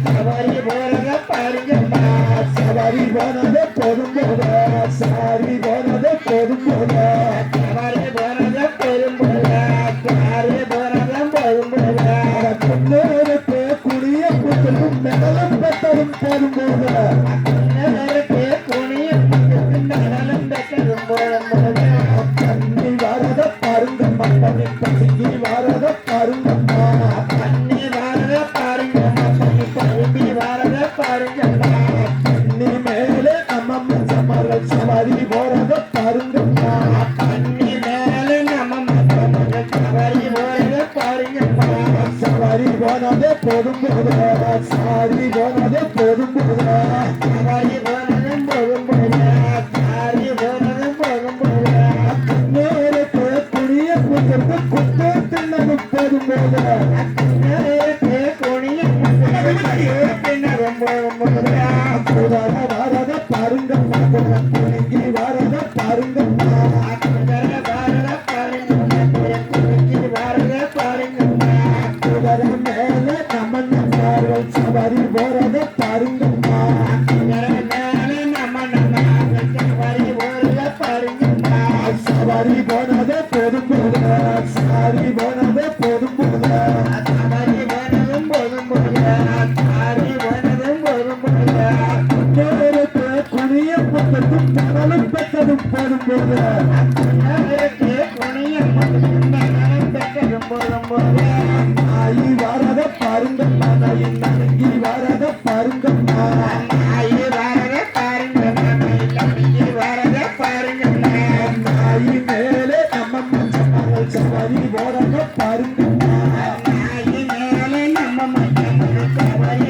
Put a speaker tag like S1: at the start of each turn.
S1: சவாரி போறத பாருங்கம்மா சவாரி போனது போதும் போல சாரி போனது போதும் போல சவாரி போனத போதும் போல சாரி போனத போதும் போல பொன்னேருக்கு குடிய புத்தலும் மெடலும் பெற்றதும் போதும் போல பொன்னேருக்கு குடிய புத்தலும் மெடலும் பெற்றதும் போதும் போல கண்ணி வரத பாருங்கம்மா பண்ணி பசுங்கி வரத பாருங்கம்மா கண்ணி வரத பாருங்கம்மா பண்ணி பசுங்கி வரத பாருங்கம்மா கண்ணி மேலே நம்ம சமரல் சவாரி போறத பாருங்கம்மா கண்ணி மேலே நம்ம சவாரி போறத பாருங்கம்மா சவாரி போனதே போதும் போத சாரி போனதே போதும் போத சவாரி போனதும் போதும் போத சாரி போனதும் போதும் போத நேரத்தை குடிய புத்தருக்கு குத்து தின்னதும் போதும் போத நேரத்தை குடிய தின்னதும் போதும் போத புதர வாரத பாருங்கம்மா குலுங்கி வாரத பாருங்கம்மா புதர வாரத பாருங்கம்மா குலுங்கி வாரத பாருங்கம்மா புதர மேல நமன்னார்கள் சவாரி போறத பாருங்கம்மா புதர மேல நமன்னார்கள் சவாரி போறத பாருங்கம்மா சவாரி போனதே போதும் போத சாரி போனதே போதும் போத சவாரி போனதும் போதும் போத சாரி போனதும் போதும் போத நேரத்தை குடிய புத்தத்தும் பகலும் பெற்றதும் போதும் போத